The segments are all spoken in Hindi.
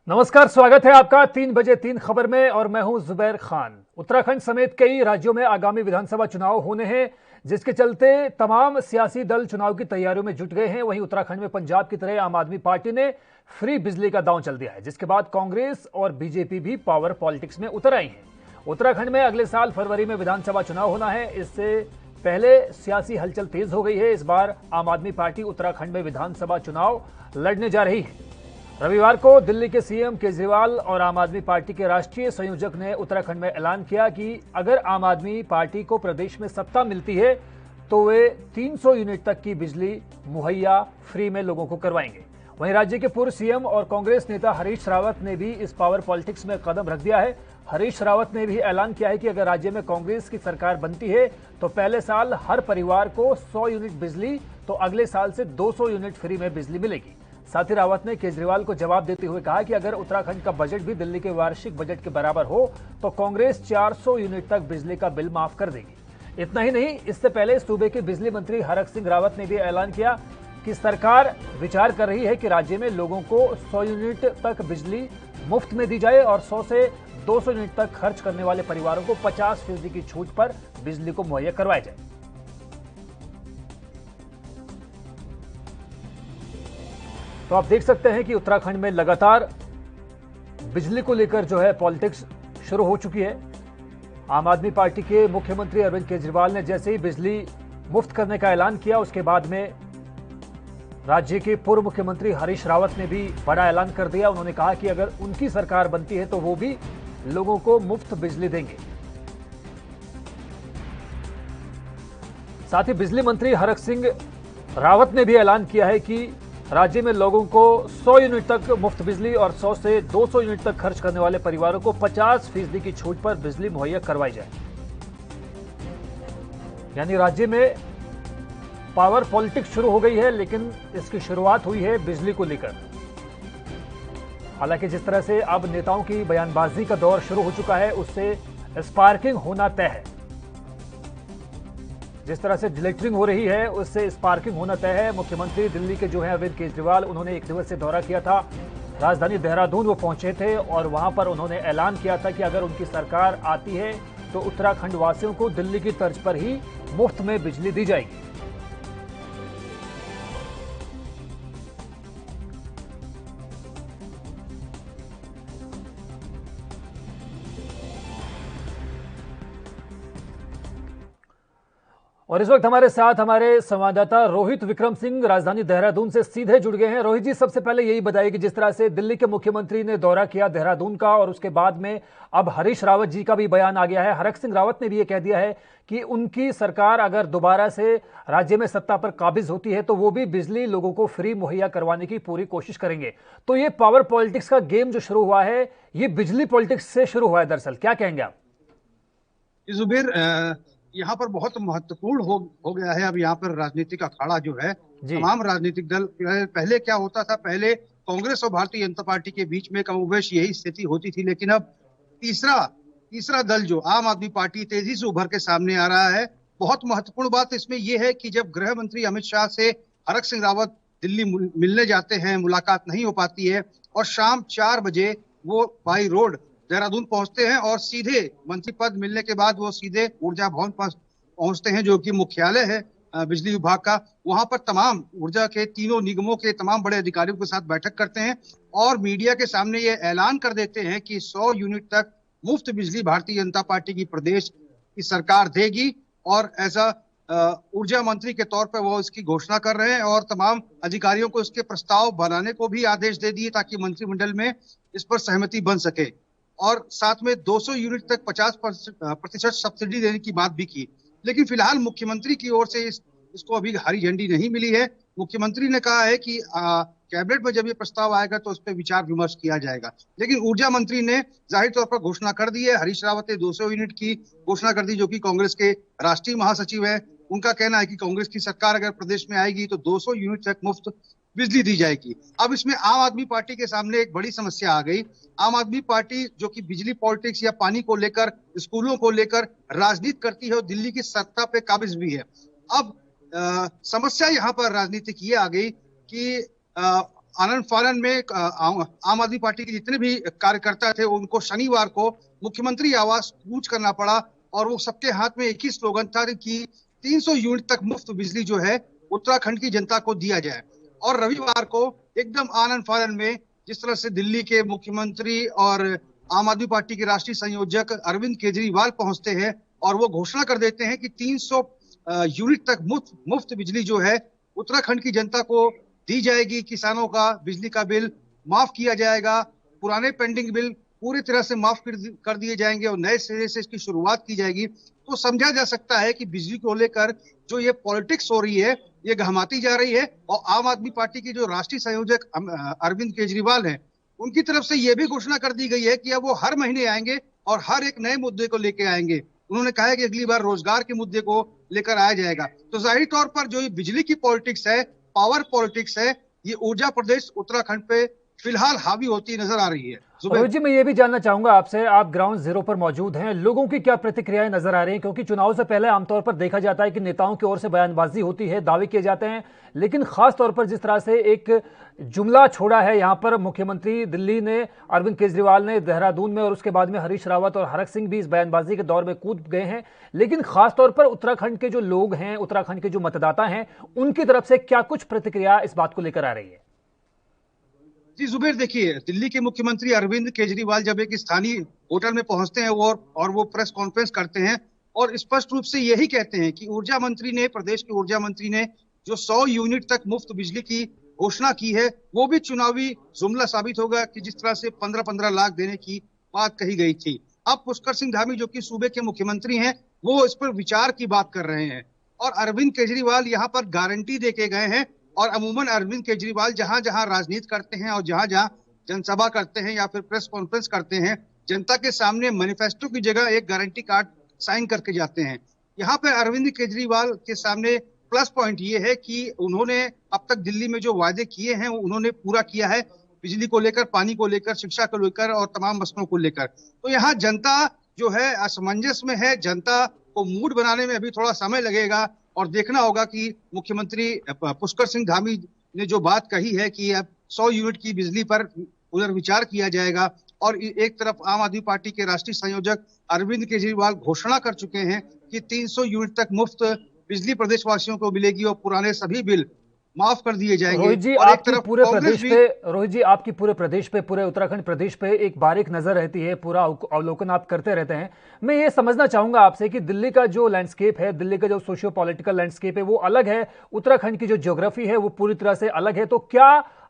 नमस्कार, स्वागत है आपका 3 बजे 3 खबर में और मैं हूं जुबैर खान। उत्तराखंड समेत कई राज्यों में आगामी विधानसभा चुनाव होने हैं, जिसके चलते तमाम सियासी दल चुनाव की तैयारियों में जुट गए हैं। वहीं उत्तराखंड में पंजाब की तरह आम आदमी पार्टी ने फ्री बिजली का दांव चल दिया है, जिसके बाद कांग्रेस और बीजेपी भी पावर पॉलिटिक्स में उतर आई हैं। उत्तराखंड में अगले साल फरवरी में विधानसभा चुनाव होना है। इससे पहले सियासी हलचल तेज हो गई है। इस बार आम आदमी पार्टी उत्तराखंड में विधानसभा चुनाव लड़ने जा रही है। रविवार को दिल्ली के सीएम केजरीवाल और आम आदमी पार्टी के राष्ट्रीय संयोजक ने उत्तराखंड में ऐलान किया कि अगर आम आदमी पार्टी को प्रदेश में सत्ता मिलती है तो वे 300 यूनिट तक की बिजली मुहैया फ्री में लोगों को करवाएंगे। वहीं राज्य के पूर्व सीएम और कांग्रेस नेता हरीश रावत ने भी इस पावर पॉलिटिक्स में कदम रख दिया है। हरीश रावत ने भी ऐलान किया है कि अगर राज्य में कांग्रेस की सरकार बनती है तो पहले साल हर परिवार को 100 यूनिट बिजली तो अगले साल से 200 यूनिट फ्री में बिजली मिलेगी। साथ ही रावत ने केजरीवाल को जवाब देते हुए कहा कि अगर उत्तराखंड का बजट भी दिल्ली के वार्षिक बजट के बराबर हो तो कांग्रेस 400 यूनिट तक बिजली का बिल माफ कर देगी। इतना ही नहीं, इससे पहले सूबे के बिजली मंत्री हरक सिंह रावत ने भी ऐलान किया कि सरकार विचार कर रही है कि राज्य में लोगों को 100 यूनिट तक बिजली मुफ्त में दी जाए और 100 से 200 यूनिट तक खर्च करने वाले परिवारों को 50% की छूट पर बिजली को मुहैया करवाया जाए। तो आप देख सकते हैं कि उत्तराखंड में लगातार बिजली को लेकर जो है पॉलिटिक्स शुरू हो चुकी है। आम आदमी पार्टी के मुख्यमंत्री अरविंद केजरीवाल ने जैसे ही बिजली मुफ्त करने का ऐलान किया, उसके बाद में राज्य के पूर्व मुख्यमंत्री हरीश रावत ने भी बड़ा ऐलान कर दिया। उन्होंने कहा कि अगर उनकी सरकार बनती है तो वो भी लोगों को मुफ्त बिजली देंगे। साथ ही बिजली मंत्री हरक सिंह रावत ने भी ऐलान किया है कि राज्य में लोगों को 100 यूनिट तक मुफ्त बिजली और 100 से 200 यूनिट तक खर्च करने वाले परिवारों को 50% की छूट पर बिजली मुहैया करवाई जाए। यानी राज्य में पावर पॉलिटिक्स शुरू हो गई है, लेकिन इसकी शुरुआत हुई है बिजली को लेकर। हालांकि जिस तरह से अब नेताओं की बयानबाजी का दौर शुरू हो चुका है, उससे स्पार्किंग होना तय है। जिस तरह से जिलेक्टरिंग हो रही है उससे स्पार्किंग होना तय है। मुख्यमंत्री दिल्ली के जो है अरविंद केजरीवाल, उन्होंने एक दिवसीय दौरा किया था। राजधानी देहरादून वो पहुंचे थे और वहां पर उन्होंने ऐलान किया था कि अगर उनकी सरकार आती है तो उत्तराखंड वासियों को दिल्ली की तर्ज पर ही मुफ्त में बिजली दी जाएगी। और इस वक्त हमारे साथ हमारे संवाददाता रोहित विक्रम सिंह राजधानी देहरादून से सीधे जुड़ गए हैं। रोहित जी, सबसे पहले यही बताइए कि जिस तरह से दिल्ली के मुख्यमंत्री ने दौरा किया देहरादून का और उसके बाद में अब हरीश रावत जी का भी बयान आ गया है। हरक सिंह रावत ने भी ये कह दिया है कि उनकी सरकार अगर दोबारा से राज्य में सत्ता पर काबिज होती है तो वो भी बिजली लोगों को फ्री मुहैया करवाने की पूरी कोशिश करेंगे। तो ये पावर पॉलिटिक्स का गेम जो शुरू हुआ है, ये बिजली पॉलिटिक्स से शुरू हुआ है दरअसल, क्या कहेंगे आप? जुबेर, यहाँ पर बहुत महत्वपूर्ण हो गया है। अब यहाँ पर राजनीतिक अखाड़ा जो है, जी। तमाम राजनीतिक दल, पहले क्या होता था, पहले कांग्रेस और भारतीय जनता पार्टी के बीच में कमोबेश यही स्थिति होती थी, लेकिन अब तीसरा तीसरा दल जो आम आदमी पार्टी तेजी से उभर के सामने आ रहा है। बहुत महत्वपूर्ण बात इसमें यह है कि जब गृह मंत्री अमित शाह से हरक सिंह रावत दिल्ली मिलने जाते हैं, मुलाकात नहीं हो पाती है और शाम 4 बजे वो बाई रोड देहरादून पहुंचते हैं और सीधे मंत्री पद मिलने के बाद वो सीधे ऊर्जा भवन पास पहुंचते हैं, जो कि मुख्यालय है बिजली विभाग का। वहां पर तमाम ऊर्जा के तीनों निगमों के तमाम बड़े अधिकारियों के साथ बैठक करते हैं और मीडिया के सामने ये ऐलान कर देते हैं कि 100 यूनिट तक मुफ्त बिजली भारतीय जनता पार्टी की प्रदेश की सरकार देगी। और ऐसा ऊर्जा मंत्री के तौर पर वो इसकी घोषणा कर रहे हैं और तमाम अधिकारियों को इसके प्रस्ताव बनाने को भी आदेश दे दिए ताकि मंत्रिमंडल में इस पर सहमति बन सके। और साथ में 200 यूनिट तक 50% सब्सिडी देने की बात भी की। लेकिन फिलहाल मुख्यमंत्री की ओर से इसको अभी हरी झंडी नहीं मिली है। मुख्यमंत्री ने कहा है कि कैबिनेट में जब ये प्रस्ताव आएगा तो उस पर विचार विमर्श किया जाएगा। लेकिन ऊर्जा मंत्री ने जाहिर तौर पर घोषणा कर दी है। हरीश रावत ने 200 यूनिट की घोषणा कर दी, जो कि कांग्रेस के राष्ट्रीय महासचिव है। उनका कहना है कि कांग्रेस की सरकार अगर प्रदेश में आएगी तो 200 यूनिट तक मुफ्त बिजली दी जाएगी। अब इसमें आम आदमी पार्टी के सामने एक बड़ी समस्या आ गई। आम आदमी पार्टी जो कि बिजली पॉलिटिक्स या पानी को लेकर, स्कूलों को लेकर राजनीति करती है और दिल्ली की सत्ता पे काबिज भी है। अब समस्या यहाँ पर राजनीतिक ये आ गई कि आनंद फानन में आम आदमी पार्टी के जितने भी कार्यकर्ता थे उनको शनिवार को मुख्यमंत्री आवास कूच करना पड़ा और वो सबके हाथ में एक ही स्लोगन था कि 300 यूनिट तक मुफ्त बिजली जो है उत्तराखंड की जनता को दिया जाए। और रविवार को एकदम आनंद फानन में जिस तरह से दिल्ली के मुख्यमंत्री और आम आदमी पार्टी के राष्ट्रीय संयोजक अरविंद केजरीवाल पहुंचते हैं और वो घोषणा कर देते हैं कि 300 यूनिट तक मुफ्त बिजली जो है उत्तराखंड की जनता को दी जाएगी। किसानों का बिजली का बिल माफ किया जाएगा, पुराने पेंडिंग बिल पूरी तरह से माफ कर दिए जाएंगे और नए सिरे से इसकी शुरुआत की जाएगी। तो समझा जा सकता है कि बिजली को लेकर जो ये पॉलिटिक्स हो रही है ये गहमाती जा रही है और आम आदमी पार्टी के जो राष्ट्रीय संयोजक अरविंद केजरीवाल हैं उनकी तरफ से ये भी घोषणा कर दी गई है कि अब वो हर महीने आएंगे और हर एक नए मुद्दे को लेकर आएंगे। उन्होंने कहा है कि अगली बार रोजगार के मुद्दे को लेकर आया जाएगा। तो जाहिर तौर पर जो ये बिजली की पॉलिटिक्स है, पावर पॉलिटिक्स है, ये ऊर्जा प्रदेश उत्तराखंड पे फिलहाल हावी होती नजर आ रही है। रोहित जी, मैं ये भी जानना चाहूंगा आपसे, आप ग्राउंड जीरो पर मौजूद हैं, लोगों की क्या प्रतिक्रियाएं नजर आ रही हैं? क्योंकि चुनाव से पहले आमतौर पर देखा जाता है कि नेताओं की ओर से बयानबाजी होती है, दावे किए जाते हैं, लेकिन खास तौर पर जिस तरह से एक जुमला छोड़ा है यहां पर मुख्यमंत्री दिल्ली ने, अरविंद केजरीवाल ने देहरादून में, और उसके बाद में हरीश रावत और हरक सिंह भी इस बयानबाजी के दौर में कूद गए हैं, लेकिन खासतौर पर उत्तराखंड के जो लोग हैं, उत्तराखंड के जो मतदाता हैं, उनकी तरफ से क्या कुछ प्रतिक्रिया इस बात को लेकर आ रही है? जी जुबेर, देखिए दिल्ली के मुख्यमंत्री अरविंद केजरीवाल जब एक स्थानीय होटल में पहुंचते हैं और वो प्रेस कॉन्फ्रेंस करते हैं और स्पष्ट रूप से यही कहते हैं कि ऊर्जा मंत्री ने, प्रदेश के ऊर्जा मंत्री ने जो 100 यूनिट तक मुफ्त बिजली की घोषणा की है वो भी चुनावी जुमला साबित होगा कि जिस तरह से 15-15 लाख देने की बात कही गई थी। अब पुष्कर सिंह धामी जो कि सूबे के मुख्यमंत्री हैं वो इस पर विचार की बात कर रहे हैं और अरविंद केजरीवाल यहाँ पर गारंटी दे के गए हैं। और अमूमन अरविंद केजरीवाल जहां जहां राजनीति करते हैं और जहां जहां जनसभा करते हैं या फिर प्रेस कॉन्फ्रेंस करते हैं, जनता के सामने मैनिफेस्टो की जगह एक गारंटी कार्ड साइन करके जाते हैं। यहाँ पे अरविंद केजरीवाल के सामने प्लस पॉइंट ये है कि उन्होंने अब तक दिल्ली में जो वादे किए हैं उन्होंने पूरा किया है, बिजली को लेकर, पानी को लेकर, शिक्षा को लेकर और तमाम मसलों को लेकर। तो यहाँ जनता जो है असमंजस में है, जनता को मूड बनाने में अभी थोड़ा समय लगेगा और देखना होगा कि मुख्यमंत्री पुष्कर सिंह धामी ने जो बात कही है कि अब 100 यूनिट की बिजली पर पुनर्विचार किया जाएगा और एक तरफ आम आदमी पार्टी के राष्ट्रीय संयोजक अरविंद केजरीवाल घोषणा कर चुके हैं कि 300 यूनिट तक मुफ्त बिजली प्रदेशवासियों को मिलेगी और पुराने सभी बिल माफ कर दिए जाएंगे। रोहित जी, और एक आपकी तरफ पूरे कांग्रेस प्रदेश पे, रोहित जी आपकी पूरे प्रदेश पे, पूरे उत्तराखंड प्रदेश पे एक बारीक नजर रहती है, पूरा अवलोकन आप करते रहते हैं। मैं ये समझना चाहूंगा आपसे कि दिल्ली का जो लैंडस्केप है, दिल्ली का जो सोशियो पॉलिटिकल लैंडस्केप है वो अलग है, उत्तराखंड की जो ज्योग्राफी है वो पूरी तरह से अलग है। तो क्या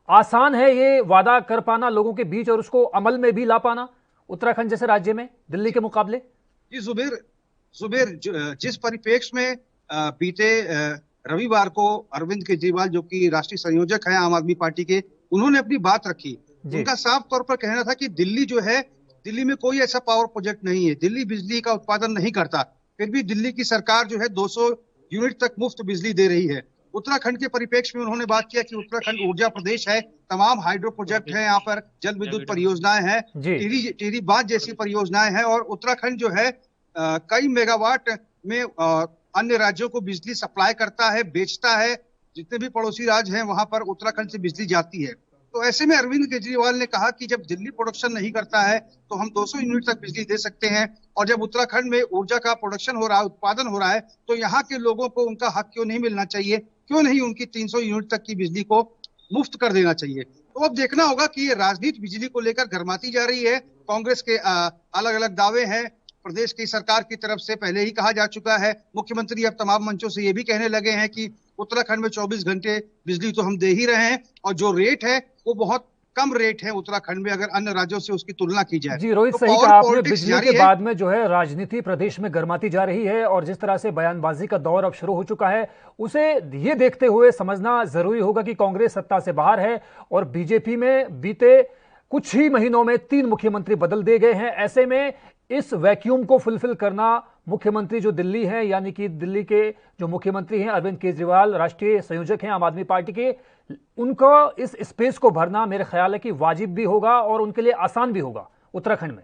आसान है ये वादा कर पाना लोगों के बीच और उसको अमल में भी ला पाना उत्तराखंड जैसे राज्य में दिल्ली के मुकाबले? जी जुबेर, जिस परिप्रेक्ष्य में बीते रविवार को अरविंद केजरीवाल जो कि राष्ट्रीय संयोजक हैं आम आदमी पार्टी के, उन्होंने अपनी बात रखी। उनका साफ तौर पर कहना था कि दिल्ली जो है, दिल्ली में कोई ऐसा पावर प्रोजेक्ट नहीं है, दिल्ली बिजली का उत्पादन नहीं करता, फिर भी दिल्ली की सरकार जो है 200 यूनिट तक मुफ्त बिजली दे रही है। उत्तराखंड के परिप्रेक्ष्य में उन्होंने बात किया कि उत्तराखंड ऊर्जा प्रदेश है, तमाम हाइड्रो प्रोजेक्ट है, यहाँ पर जल विद्युत परियोजनाएं हैं, टिहरी बांध जैसी परियोजनाएं हैं और उत्तराखंड जो है कई मेगावाट में अन्य राज्यों को बिजली सप्लाई करता है, बेचता है। जितने भी पड़ोसी राज्य हैं वहां पर उत्तराखंड से बिजली जाती है। तो ऐसे में अरविंद केजरीवाल ने कहा कि जब दिल्ली प्रोडक्शन नहीं करता है तो हम 200 यूनिट तक बिजली दे सकते हैं और जब उत्तराखंड में ऊर्जा का प्रोडक्शन हो रहा है, उत्पादन हो रहा है, तो यहाँ के लोगों को उनका हक क्यों नहीं मिलना चाहिए, क्यों नहीं उनकी 300 यूनिट तक की बिजली को मुफ्त कर देना चाहिए। तो अब देखना होगा कि ये राजनीति बिजली को लेकर गरमाती जा रही है। कांग्रेस के अलग अलग दावे हैं, प्रदेश की सरकार की तरफ से पहले ही कहा जा चुका है। मुख्यमंत्री अब तमाम मंचों से ये भी कहने लगे हैं कि उत्तराखंड में 24 घंटे बिजली तो हम दे ही रहे हैं और जो रेट है वो बहुत कम रेट है उत्तराखंड में अगर अन्य राज्यों से उसकी तुलना की जाए। जी रोहित, तो सही कहा आपने। बिजली के बाद में जो है राजनीति प्रदेश में गरमाती जा रही है और जिस तरह से बयानबाजी का दौर अब शुरू हो चुका है, उसे ये देखते हुए समझना जरूरी होगा कि कांग्रेस सत्ता से बाहर है और बीजेपी में बीते कुछ ही महीनों में 3 मुख्यमंत्री बदल दिए गए हैं। ऐसे में इस वैक्यूम को फुलफिल करना मुख्यमंत्री जो दिल्ली है, यानी कि दिल्ली के जो मुख्यमंत्री हैं अरविंद केजरीवाल, राष्ट्रीय संयोजक हैं आम आदमी पार्टी के, उनको इस स्पेस को भरना मेरे ख्याल है कि वाजिब भी होगा और उनके लिए आसान भी होगा उत्तराखंड में।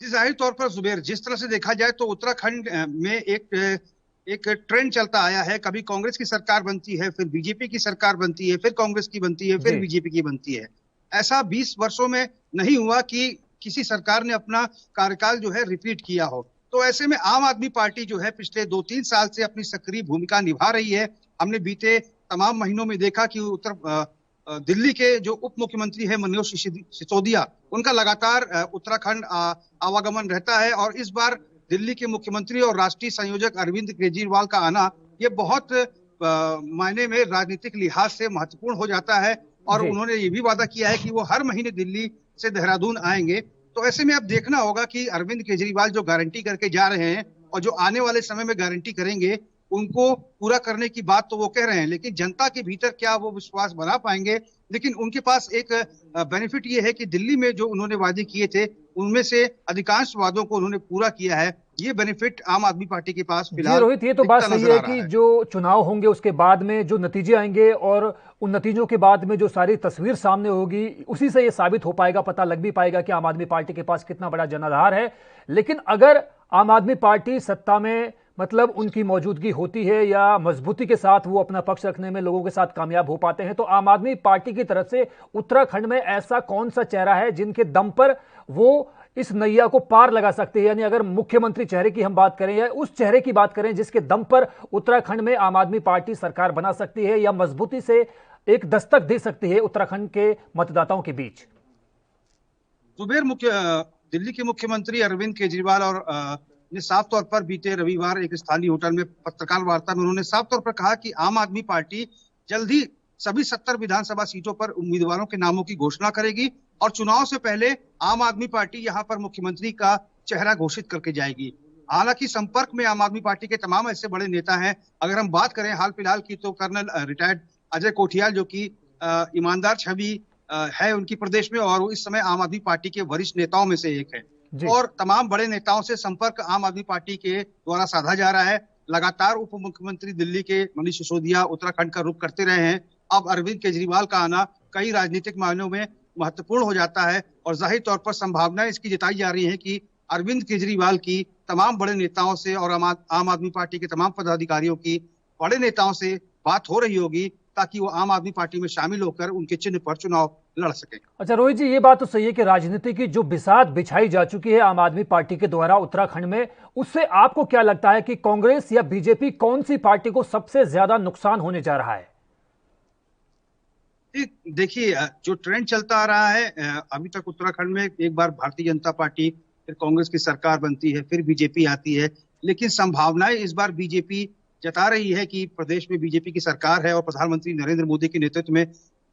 जी जाहिर तौर पर जुबेर, जिस तरह से देखा जाए तो उत्तराखंड में एक एक ट्रेंड चलता आया है। कभी कांग्रेस की सरकार बनती है, फिर बीजेपी की सरकार बनती है, फिर कांग्रेस की बनती है, फिर जी बीजेपी की बनती है। ऐसा 20 वर्षों में नहीं हुआ कि किसी सरकार ने अपना कार्यकाल जो है रिपीट किया हो। तो ऐसे में आम आदमी पार्टी जो है पिछले 2-3 साल से अपनी सक्रिय भूमिका निभा रही है। हमने बीते तमाम महीनों में देखा कि दिल्ली के जो उप मुख्यमंत्री है मनोज सिसोदिया, उनका लगातार उत्तराखंड आवागमन रहता है। और इस बार दिल्ली के मुख्यमंत्री और राष्ट्रीय संयोजक अरविंद केजरीवाल का आना ये बहुत मायने में राजनीतिक लिहाज से महत्वपूर्ण हो जाता है। और जी। उन्होंने ये भी वादा किया है कि वो हर महीने दिल्ली से देहरादून आएंगे। तो ऐसे में अब देखना होगा कि अरविंद केजरीवाल जो गारंटी करके जा रहे हैं और जो आने वाले समय में गारंटी करेंगे, उनको पूरा करने की बात तो वो कह रहे हैं, लेकिन जनता के भीतर क्या वो विश्वास बना पाएंगे। लेकिन उनके पास एक बेनिफिट ये है कि दिल्ली में जो उन्होंने वादे किए थे, उनमें से अधिकांश वादों को उन्होंने पूरा किया है। ये बेनिफिट आम आदमी पार्टी के पास जी फिलहाल रोहित, ये तो बात दिखता सही नजर है आ रहा कि है। जो चुनाव होंगे उसके बाद में जो नतीजे आएंगे और उन नतीजों के बाद में जो सारी तस्वीर सामने होगी, उसी से ये साबित हो पाएगा, पता लग भी पाएगा कि आम आदमी पार्टी के पास कितना बड़ा जनाधार है। लेकिन अगर आम आदमी पार्टी सत्ता में, मतलब उनकी मौजूदगी होती है या मजबूती के साथ वो अपना पक्ष रखने में लोगों के साथ कामयाब हो पाते हैं, तो आम आदमी पार्टी की तरफ से उत्तराखंड में ऐसा कौन सा चेहरा है जिनके दम पर वो इस नैया को पार लगा सकते हैं? यानी अगर मुख्यमंत्री चेहरे की हम बात करें या उस चेहरे की बात करें जिसके दम पर उत्तराखंड में आम आदमी पार्टी सरकार बना सकती है या मजबूती से एक दस्तक दे सकती है उत्तराखंड के मतदाताओं के बीच। जुबेर, दिल्ली के मुख्यमंत्री अरविंद केजरीवाल और ने साफ तौर पर बीते रविवार एक स्थानीय होटल में पत्रकार वार्ता में उन्होंने साफ तौर पर कहा कि आम आदमी पार्टी जल्द ही सभी 70 विधानसभा सीटों पर उम्मीदवारों के नामों की घोषणा करेगी और चुनाव से पहले आम आदमी पार्टी यहां पर मुख्यमंत्री का चेहरा घोषित करके जाएगी। हालांकि संपर्क में आम आदमी पार्टी के तमाम ऐसे बड़े नेता हैं। अगर हम बात करें हाल फिलहाल की, तो कर्नल रिटायर्ड अजय कोठियाल, जो कि ईमानदार छवि है उनकी प्रदेश में, और वो इस समय आम आदमी पार्टी के वरिष्ठ नेताओं में से एक है। जी और तमाम बड़े नेताओं से संपर्क आम आदमी पार्टी के द्वारा साधा जा रहा है। लगातार उप मुख्यमंत्री दिल्ली के मनीष सिसोदिया उत्तराखंड का रुख करते रहे हैं। अब अरविंद केजरीवाल का आना कई राजनीतिक मायनों में महत्वपूर्ण हो जाता है और जाहिर तौर पर संभावनाएं इसकी जताई जा रही है कि अरविंद केजरीवाल की तमाम बड़े नेताओं से और आम आदमी पार्टी के तमाम पदाधिकारियों की बड़े नेताओं से बात हो रही होगी, ताकि वो आम आदमी पार्टी में शामिल होकर उनके चिन्ह पर चुनाव लड़ सके। अच्छा रोहित जी, ये बात तो सही है कि राजनीति की जो बिसात बिछाई जा चुकी है आम आदमी पार्टी के द्वारा उत्तराखंड में, उससे आपको क्या लगता है कि कांग्रेस या बीजेपी कौन सी पार्टी को सबसे ज्यादा नुकसान होने जा रहा है? देखिए, जो ट्रेंड चलता आ रहा है, अभी तक उत्तराखंड में एक बार भारतीय जनता पार्टी, फिर कांग्रेस की सरकार बनती है, फिर बीजेपी आती है। लेकिन संभावनाएं इस बार बीजेपी जता रही है कि प्रदेश में बीजेपी की सरकार है और प्रधानमंत्री नरेंद्र मोदी के नेतृत्व में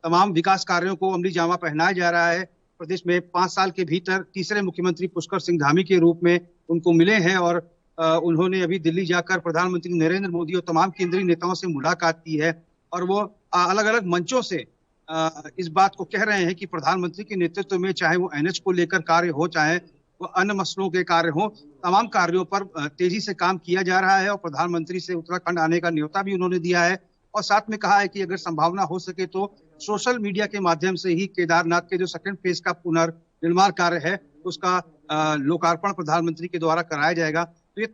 तमाम विकास कार्यों को अमली जामा पहनाया जा रहा है। प्रदेश में 5 साल के भीतर तीसरे मुख्यमंत्री पुष्कर सिंह धामी के रूप में उनको मिले हैं और उन्होंने अभी दिल्ली जाकर प्रधानमंत्री नरेंद्र मोदी और तमाम केंद्रीय नेताओं से मुलाकात की है। और वो अलग अलग मंचों से इस बात को कह रहे हैं कि प्रधानमंत्री के नेतृत्व में, चाहे वो एनएच को लेकर कार्य हो, चाहे वो अन्य मसलों के कार्य हो, तमाम कार्यों पर तेजी से काम किया जा रहा है। और प्रधानमंत्री से उत्तराखंड आने का न्योता भी उन्होंने दिया है और साथ में कहा है कि अगर संभावना हो सके तो सोशल मीडिया के माध्यम से ही केदारनाथ के जो सेकंड फेज का पुनर्निर्माण कार्य है उसका लोकार्पण प्रधानमंत्री के द्वारा कराया जाएगा। तो ये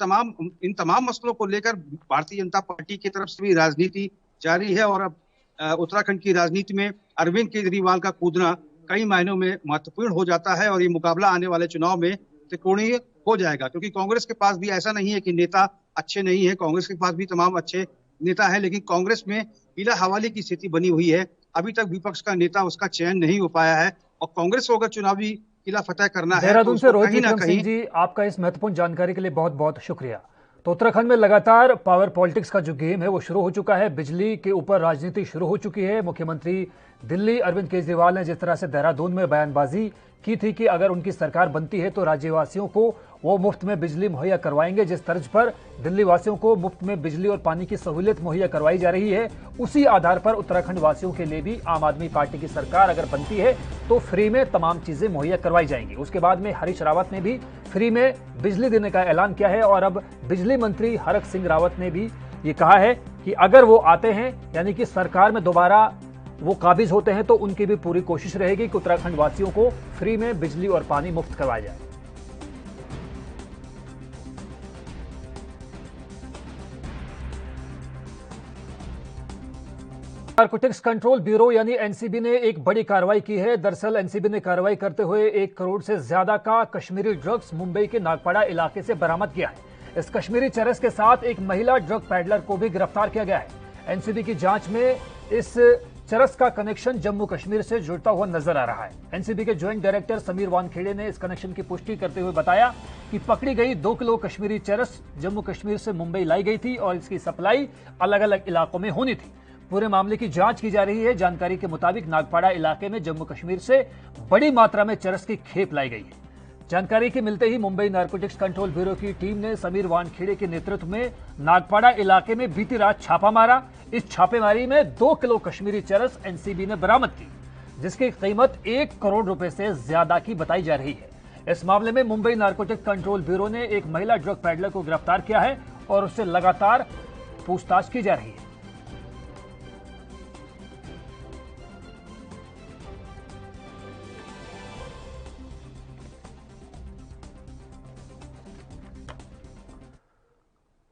इन तमाम मसलों को लेकर भारतीय जनता पार्टी की तरफ से भी राजनीति जारी है। और अब उत्तराखंड की राजनीति में अरविंद केजरीवाल का कूदना कई मायनों में महत्वपूर्ण हो जाता है और ये मुकाबला आने वाले चुनाव में त्रिकोणीय हो जाएगा। क्योंकि कांग्रेस के पास भी ऐसा नहीं है कि नेता अच्छे नहीं है, कांग्रेस के पास भी तमाम अच्छे नेता है, लेकिन कांग्रेस में हीला हवाले की स्थिति बनी हुई है। अभी तक विपक्ष का नेता उसका चयन नहीं हो पाया है और कांग्रेस को अगर चुनावी किला फतेह करना है तो देहरादून से रोहित कहीं ना विक्रम सिंह कहीं। जी, आपका इस महत्वपूर्ण जानकारी के लिए बहुत बहुत शुक्रिया। तो उत्तराखंड में लगातार पावर पॉलिटिक्स का जो गेम है वो शुरू हो चुका है, बिजली के ऊपर राजनीति शुरू हो चुकी है। मुख्यमंत्री दिल्ली अरविंद केजरीवाल ने जिस तरह से देहरादून में बयानबाजी की थी कि अगर उनकी सरकार बनती है तो राज्यवासियों को वो मुफ्त में बिजली मुहैया करवाएंगे, जिस तर्ज पर दिल्ली वासियों को मुफ्त में बिजली और पानी की सहूलियत मुहैया करवाई जा रही है, उसी आधार पर उत्तराखंड वासियों के लिए भी आम आदमी पार्टी की सरकार अगर बनती है तो फ्री में तमाम चीजें मुहैया करवाई जाएंगी। उसके बाद में हरीश रावत ने भी फ्री में बिजली देने का ऐलान किया है और अब बिजली मंत्री हरक सिंह रावत ने भी ये कहा है कि अगर वो आते हैं, यानी कि सरकार में दोबारा वो काबिज होते हैं, तो उनकी भी पूरी कोशिश रहेगी कि उत्तराखंड वासियों को फ्री में बिजली और पानी मुफ्त करवाया जाए। नारकोटिक्स कंट्रोल ब्यूरो यानी एनसीबी ने एक बड़ी कार्रवाई की है। दरअसल एनसीबी ने कार्रवाई करते हुए 1 करोड़ से ज्यादा का कश्मीरी ड्रग्स मुंबई के नागपाड़ा इलाके से बरामद किया है। इस कश्मीरी चरस के साथ एक महिला ड्रग पैडलर को भी गिरफ्तार किया गया है। एनसीबी की जांच में इस चरस का कनेक्शन जम्मू कश्मीर से जुड़ता हुआ नजर आ रहा है। एनसीबी के ज्वाइंट डायरेक्टर समीर वानखेड़े ने इस कनेक्शन की पुष्टि करते हुए बताया कि पकड़ी गई 2 किलो कश्मीरी चरस जम्मू कश्मीर से मुंबई लाई गई थी और इसकी सप्लाई अलग अलग इलाकों में होनी थी। पूरे मामले की जांच की जा रही है। जानकारी के मुताबिक नागपाड़ा इलाके में जम्मू कश्मीर से बड़ी मात्रा में चरस की खेप लाई गई है। जानकारी के मिलते ही मुंबई नारकोटिक्स कंट्रोल ब्यूरो की टीम ने समीर वानखेड़े के नेतृत्व में नागपाड़ा इलाके में बीती रात छापा मारा। इस छापेमारी में 2 किलो कश्मीरी चरस एनसीबी ने बरामद की, जिसकी कीमत 1 करोड़ रुपए से ज्यादा की बताई जा रही है। इस मामले में मुंबई नारकोटिक्स कंट्रोल ब्यूरो ने एक महिला ड्रग पैडलर को गिरफ्तार किया है और उससे लगातार पूछताछ की जा रही है।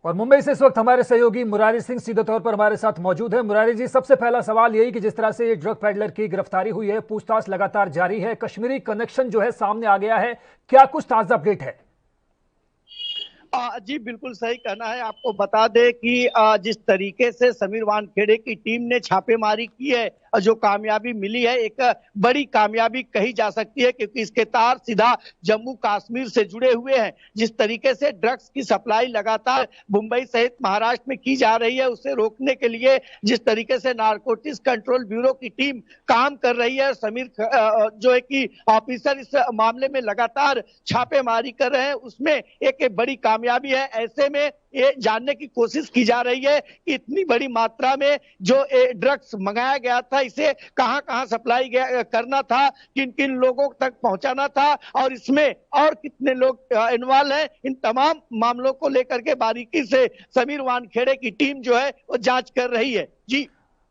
और मुंबई से इस वक्त हमारे सहयोगी मुरारी सिंह सीधे तौर पर हमारे साथ मौजूद है। मुरारी जी, सबसे पहला सवाल यही कि जिस तरह से ये ड्रग पैडलर की गिरफ्तारी हुई है, पूछताछ लगातार जारी है, कश्मीरी कनेक्शन जो है सामने आ गया है, क्या कुछ ताजा अपडेट है? जी बिल्कुल सही कहना है। आपको बता दें कि जिस तरीके से समीर वानखेड़े की टीम ने छापेमारी की है, जो कामयाबी मिली है, एक बड़ी कामयाबी कही जा सकती है, क्योंकि इसके तार सीधा जम्मू कश्मीर से जुड़े हुए हैं। जिस तरीके से ड्रग्स की सप्लाई लगातार मुंबई सहित महाराष्ट्र में की जा रही है, उसे रोकने के लिए जिस तरीके से नारकोटिक्स कंट्रोल ब्यूरो की टीम काम कर रही है, समीर जो है कि ऑफिसर इस मामले में लगातार छापेमारी कर रहे हैं, उसमें एक बड़ी कामयाबी है। ऐसे में ये जानने की कोशिश की जा रही है कि इतनी बड़ी मात्रा में जो ड्रग्स मंगाया गया था, इसे कहां कहां सप्लाई करना था, किन किन लोगों तक पहुंचाना था और इसमें और कितने लोग इन्वॉल्व हैं, इन तमाम मामलों को लेकर के बारीकी से समीर वानखेड़े की टीम जो है वो जांच कर रही है। जी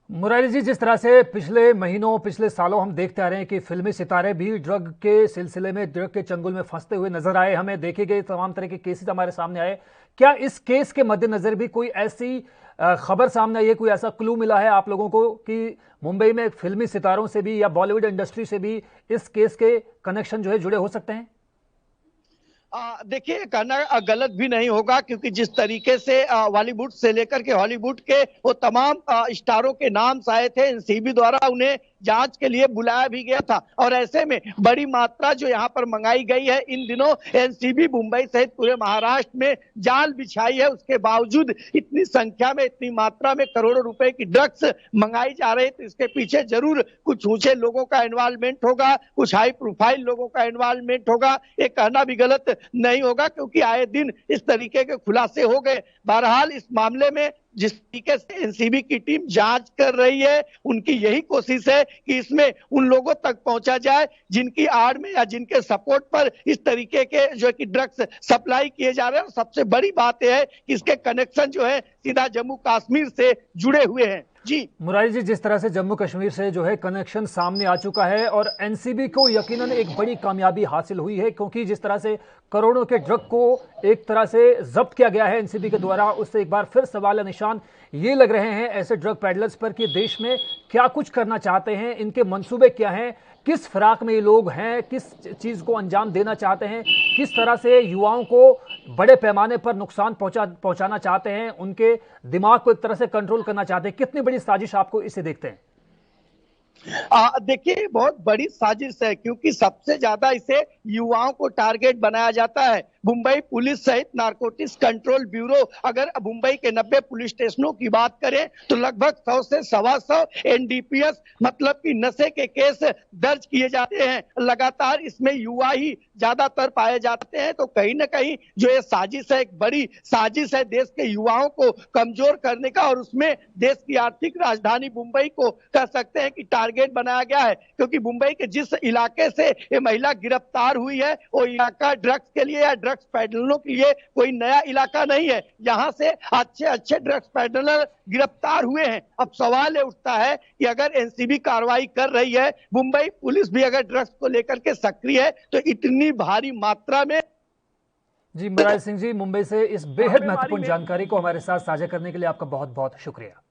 मुरारी जी, जिस तरह से पिछले महीनों पिछले सालों हम देखते आ रहे हैं कि फिल्मी सितारे भी ड्रग के सिलसिले में ड्रग के चंगुल में फंसते हुए नजर आए, हमें देखे गए तमाम तरह के केसेस हमारे सामने आए। क्या इस केस के मद्देनजर भी कोई ऐसी खबर सामने आई है, कोई ऐसा क्लू मिला है आप लोगों को कि मुंबई में फिल्मी सितारों से भी या बॉलीवुड इंडस्ट्री से भी इस केस के कनेक्शन जो है जुड़े हो सकते हैं? देखिए, कहना गलत भी नहीं होगा, क्योंकि जिस तरीके से बॉलीवुड से लेकर के हॉलीवुड के वो तमाम स्टारों के नाम आए थे, एनसीबी द्वारा उन्हें जांच के लिए बुलाया भी गया था। और ऐसे में बड़ी मात्रा जो यहाँ पर मंगाई गई है, इन दिनों एनसीबी मुंबई सहित पूरे महाराष्ट्र में जाल बिछाई है, उसके बावजूद इतनी संख्या में, इतनी मात्रा में करोड़ों रुपए की ड्रग्स मंगाई जा रही है, तो इसके पीछे जरूर कुछ ऊंचे लोगों का इन्वॉल्वमेंट होगा, कुछ हाई प्रोफाइल लोगों का इन्वॉल्वमेंट होगा। ये कहना भी गलत नहीं होगा, क्योंकि आए दिन इस तरीके के खुलासे हो गए। बहरहाल इस मामले में जिस तरीके से एनसीबी की टीम जांच कर रही है, उनकी यही कोशिश है कि इसमें उन लोगों तक पहुंचा जाए जिनकी आड़ में या जिनके सपोर्ट पर इस तरीके के जो कि ड्रग्स सप्लाई किए जा रहे हैं। और सबसे बड़ी बात यह है कि इसके कनेक्शन जो है सीधा जम्मू कश्मीर से जुड़े हुए हैं। जी मुरारी जी, जिस तरह से जम्मू कश्मीर से जो है कनेक्शन सामने आ चुका है और एनसीबी को यकीनन एक बड़ी कामयाबी हासिल हुई है, क्योंकि जिस तरह से करोड़ों के ड्रग को एक तरह से जब्त किया गया है एनसीबी के द्वारा, उससे एक बार फिर सवाल निशान ये लग रहे हैं ऐसे ड्रग पैडलर्स पर कि देश में क्या कुछ करना चाहते हैं, इनके मंसूबे क्या हैं, किस फिराक में ये लोग हैं, किस चीज को अंजाम देना चाहते हैं, किस तरह से युवाओं को बड़े पैमाने पर नुकसान पहुंचाना चाहते हैं, उनके दिमाग को एक तरह से कंट्रोल करना चाहते हैं। कितनी बड़ी साजिश आपको इसे देखते हैं? देखिए, बहुत बड़ी साजिश है, क्योंकि सबसे ज्यादा इसे युवाओं को टारगेट बनाया जाता है। मुंबई पुलिस सहित नारकोटिक्स कंट्रोल ब्यूरो, अगर मुंबई के 90 पुलिस स्टेशनों की बात करें तो लगभग 100 से 125 एनडीपीएस मतलब कि नशे के केस दर्ज किए जाते हैं। लगातार इसमें युवा ही ज्यादातर पाए जाते हैं। तो कहीं ना कहीं जो ये साजिश है, एक बड़ी साजिश है देश के युवाओं को कमजोर करने का, और उसमें देश की आर्थिक राजधानी मुंबई को कह सकते हैं कि टारगेट बनाया गया है। क्योंकि मुंबई के जिस इलाके से ये महिला गिरफ्तार हुई है, वो इलाका ड्रग्स के लिए या ड्रग्स पैडलरों के लिए कोई नया इलाका नहीं है। यहाँ से अच्छे अच्छे ड्रग्स पैडलर गिरफ्तार हुए हैं। अब सवाल ये उठता है कि अगर एनसीबी कार्रवाई कर रही है, मुंबई पुलिस भी अगर ड्रग्स को लेकर के सक्रिय है, तो इतनी भारी मात्रा में। जी मुरारी सिंह जी, मुंबई से इस बेहद महत्वपूर्ण जानकारी को हमारे साथ साझा करने के लिए आपका बहुत बहुत शुक्रिया।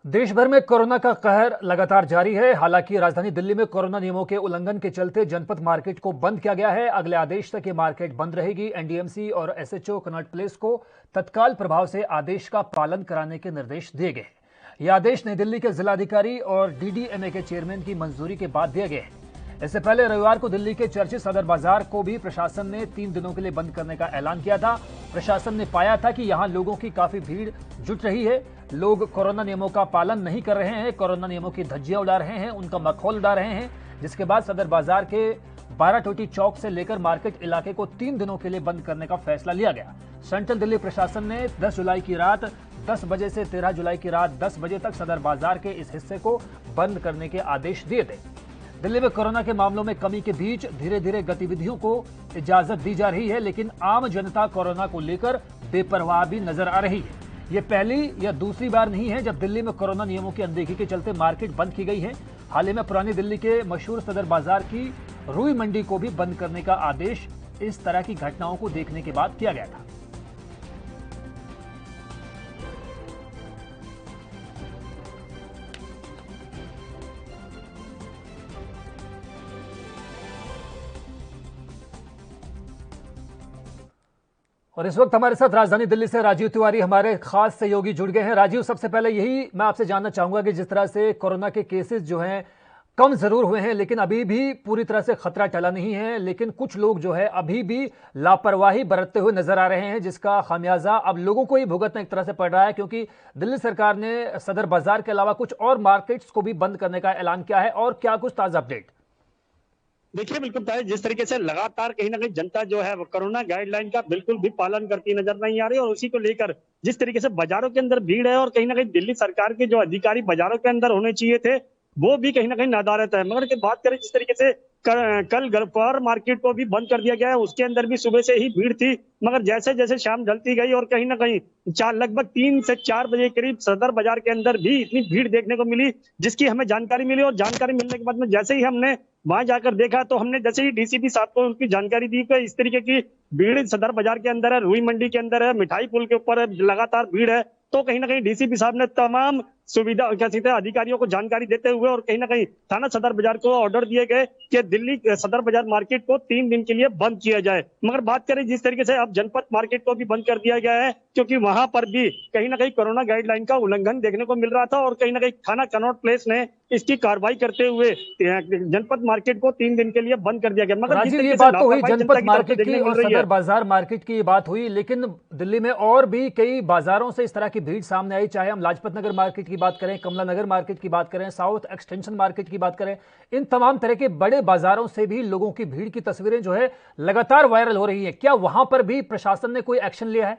देश भर में कोरोना का कहर लगातार जारी है। हालांकि राजधानी दिल्ली में कोरोना नियमों के उल्लंघन के चलते जनपद मार्केट को बंद किया गया है। अगले आदेश तक ये मार्केट बंद रहेगी। एनडीएमसी और एसएचओ कनॉट प्लेस को तत्काल प्रभाव से आदेश का पालन कराने के निर्देश दिए गए हैं। ये आदेश नई दिल्ली के जिलाधिकारी और डीडीएमए के चेयरमैन की मंजूरी के बाद दिए गए हैं। इससे पहले रविवार को दिल्ली के चर्चित सदर बाजार को भी प्रशासन ने 3 दिनों के लिए बंद करने का ऐलान किया था। प्रशासन ने पाया था कि यहां लोगों की काफी भीड़ जुट रही है। लोग कोरोना नियमों का पालन नहीं कर रहे हैं, कोरोना नियमों की धज्जियां उड़ा रहे हैं, उनका मखौल उड़ा रहे हैं, जिसके बाद सदर बाजार के 12 टोटी चौक से लेकर मार्केट इलाके को 3 दिनों के लिए बंद करने का फैसला लिया गया। सेंट्रल दिल्ली प्रशासन ने 10 जुलाई की रात 10 बजे से 13 जुलाई की रात 10 बजे तक सदर बाजार के इस हिस्से को बंद करने के आदेश दिए थे। दिल्ली में कोरोना के मामलों में कमी के बीच धीरे धीरे गतिविधियों को इजाजत दी जा रही है, लेकिन आम जनता कोरोना को लेकर बेपरवाह भी नजर आ रही है। ये पहली या दूसरी बार नहीं है जब दिल्ली में कोरोना नियमों की अनदेखी के चलते मार्केट बंद की गई है। हाल ही में पुरानी दिल्ली के मशहूर सदर बाजार की रुई मंडी को भी बंद करने का आदेश इस तरह की घटनाओं को देखने के बाद किया गया था। और इस वक्त हमारे साथ राजधानी दिल्ली से राजीव तिवारी हमारे खास सहयोगी जुड़ गए हैं। राजीव, सबसे पहले यही मैं आपसे जानना चाहूंगा कि जिस तरह से कोरोना के केसेस जो हैं कम जरूर हुए हैं, लेकिन अभी भी पूरी तरह से खतरा टला नहीं है, लेकिन कुछ लोग जो है अभी भी लापरवाही बरतते हुए नजर आ रहे हैं, जिसका खामियाजा अब लोगों को ही भुगतना एक तरह से पड़ रहा है, क्योंकि दिल्ली सरकार ने सदर बाजार के अलावा कुछ और मार्केट्स को भी बंद करने का ऐलान किया है। और क्या कुछ ताजा अपडेट? देखिए, बिल्कुल बताए जिस तरीके से लगातार कहीं ना कहीं जनता जो है वो कोरोना गाइडलाइन का बिल्कुल भी पालन करती नजर नहीं आ रही, और उसी को लेकर जिस तरीके से बाजारों के अंदर भीड़ है और कहीं ना कहीं दिल्ली सरकार के जो अधिकारी बाजारों के अंदर होने चाहिए थे वो भी कहीं ना कहीं नदारत है। मगर बात करें जिस तरीके से कल गरपार मार्केट को भी बंद कर दिया गया है, उसके अंदर भी सुबह से ही भीड़ थी, मगर जैसे जैसे शाम ढलती गई और कहीं ना कहीं लगभग 3 से 4 बजे करीब सदर बाजार के अंदर भी इतनी भीड़ देखने को मिली, जिसकी हमें जानकारी मिली। और जानकारी मिलने के बाद में जैसे ही हमने वहां जाकर देखा तो हमने जैसे ही डीसीपी साहब को उनकी जानकारी दी कि इस तरीके की भीड़ सदर बाजार के अंदर है, रुई मंडी के अंदर है, मिठाई पुल के ऊपर है, लगातार भीड़ है, तो कहीं ना कहीं डीसीपी साहब ने तमाम सुविधा क्या कहते हैं अधिकारियों को जानकारी देते हुए और कहीं ना कहीं थाना सदर बाजार को ऑर्डर दिए गए कि दिल्ली सदर बाजार मार्केट को 3 दिन के लिए बंद किया जाए। मगर बात करें जिस तरीके से अब जनपद मार्केट को भी बंद कर दिया गया है, क्योंकि वहां पर भी कहीं ना कहीं कोरोना गाइडलाइन का उल्लंघन देखने को मिल रहा था, और कहीं ना कहीं थाना कनॉट प्लेस ने इसकी कार्रवाई करते हुए जनपद मार्केट को 3 दिन के लिए बंद कर दिया गया। मगर राजीव, ये बात तो हुई जनपद मार्केट की और सदर बाजार मार्केट की बात हुई, लेकिन दिल्ली में और भी कई बाजारों से इस तरह की भीड़ सामने आई, चाहे हम लाजपत नगर मार्केट की बात करें, कमला नगर मार्केट की बात करें, साउथ एक्सटेंशन मार्केट की बात करें, इन तमाम तरह के बड़े बाजारों से भी लोगों की भीड़ की तस्वीरें जो है लगातार वायरल हो रही है। क्या वहां पर भी प्रशासन ने कोई एक्शन लिया है?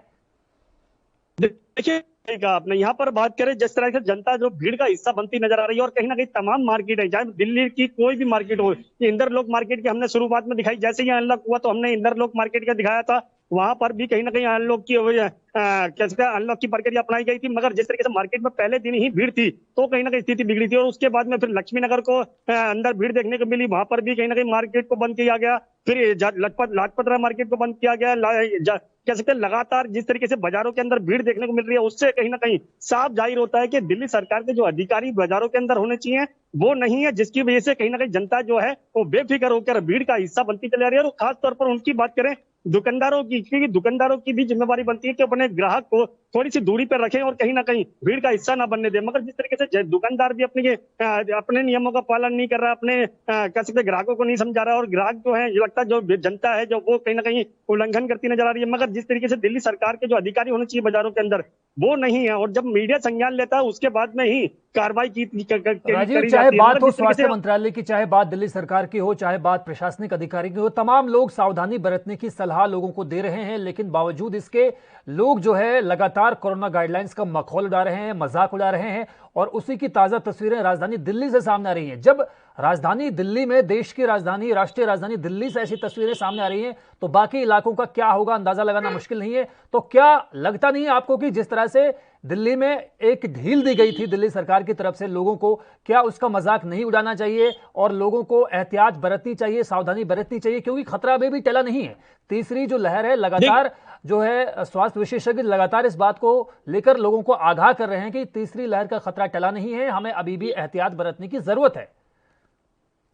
देखिए आपने यहाँ पर बात करें जिस तरह से जनता जो भीड़ का हिस्सा बनती नजर आ रही है, और कहीं ना कहीं तमाम मार्केट है, चाहे दिल्ली की कोई भी मार्केट हो, इंदरलोक मार्केट की हमने शुरुआत में दिखाई, जैसे ही अनलॉक हुआ तो हमने इंदरलोक मार्केट का दिखाया था, वहां पर भी कहीं ना कहीं अनलॉक की अनलॉक की प्रक्रिया अपनाई गई थी। मगर जिस तरीके से मार्केट में पहले दिन ही भीड़ थी तो कहीं ना कहीं स्थिति बिगड़ी थी, और उसके बाद में फिर लक्ष्मी नगर को अंदर भीड़ देखने को मिली, वहां पर भी कहीं ना कहीं मार्केट को बंद किया गया, फिर लाजपत राय मार्केट को बंद किया गया। कह सकते हैं लगातार जिस तरीके से बाजारों के अंदर भीड़ देखने को मिल रही है, उससे कहीं ना कहीं साफ जाहिर होता है कि दिल्ली सरकार के जो अधिकारी बाजारों के अंदर होने चाहिए वो नहीं है, जिसकी वजह से कहीं ना कहीं जनता जो है वो बेफिक्र होकर भीड़ का हिस्सा बनती चली आ रही है। और खासतौर पर उनकी बात करें दुकानदारों की, क्योंकि दुकानदारों की भी जिम्मेवारी बनती है कि अपने ग्राहक को थोड़ी सी दूरी पर रखें और कहीं ना कहीं भीड़ का हिस्सा ना बनने दें। मगर जिस तरीके से दुकानदार भी अपने नियमों का पालन नहीं कर रहा, अपने कह सकते ग्राहकों को नहीं समझा रहा, और ग्राहक जो है लगता है जो जनता है जो वो कहीं ना कहीं उल्लंघन करती नजर आ रही है। मगर जिस तरीके से दिल्ली सरकार के जो अधिकारी होने चाहिए बाजारों के अंदर वो नहीं है, और जब मीडिया संज्ञान लेता है उसके बाद में ही कार्रवाई की राजीव, चाहे बात हो स्वास्थ्य मंत्रालय की, चाहे बात दिल्ली सरकार की हो, चाहे बात प्रशासनिक अधिकारी की हो, तमाम लोग सावधानी बरतने की सलाह लोगों को दे रहे हैं, लेकिन बावजूद इसके लोग जो है लगातार कोरोना गाइडलाइंस का मखौल उड़ा रहे हैं, मजाक उड़ा रहे हैं, और उसी की ताजा तस्वीरें राजधानी दिल्ली से सामने आ रही हैं। जब राजधानी दिल्ली में, देश की राजधानी, राष्ट्रीय राजधानी दिल्ली से ऐसी तस्वीरें सामने आ रही हैं, तो बाकी इलाकों का क्या होगा अंदाजा लगाना मुश्किल नहीं है। तो क्या लगता नहीं है आपको कि जिस तरह से दिल्ली में एक ढील दी गई थी दिल्ली सरकार की तरफ से लोगों को, क्या उसका मजाक नहीं उड़ाना चाहिए और लोगों को एहतियात बरतनी चाहिए, सावधानी बरतनी चाहिए, क्योंकि खतरा अभी भी टला नहीं है। तीसरी जो लहर है, लगातार जो है स्वास्थ्य विशेषज्ञ लगातार इस बात को लेकर लोगों को आगाह कर रहे हैं कि तीसरी लहर का खतरा टला नहीं है, हमें अभी भी एहतियात बरतने की जरूरत है।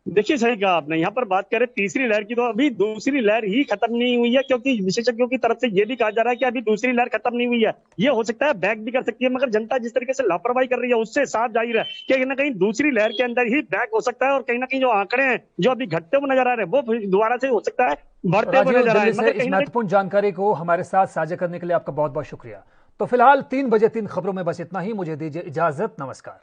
देखिए सही कहा आपने, यहाँ पर बात करें तीसरी लहर की तो अभी दूसरी लहर ही खत्म नहीं हुई है, क्योंकि विशेषज्ञों की तरफ से ये भी कहा जा रहा है कि अभी दूसरी लहर खत्म नहीं हुई है। ये हो सकता है बैक भी कर सकती है, मगर जनता जिस तरीके से लापरवाही कर रही है उससे साफ जाहिर है कि कहीं ना कहीं दूसरी लहर के अंदर ही बैक हो सकता है, और कहीं ना कहीं जो आंकड़े हैं जो अभी घटते हुए नजर आ रहे हैं वो दोबारा से हो सकता है बढ़ते हुए नजर आ रहे हैं। इस महत्वपूर्ण जानकारी को हमारे साथ साझा करने के लिए आपका बहुत बहुत शुक्रिया। तो फिलहाल 3 बजे 3 खबरों में बस इतना ही। मुझे दीजिए इजाजत, नमस्कार।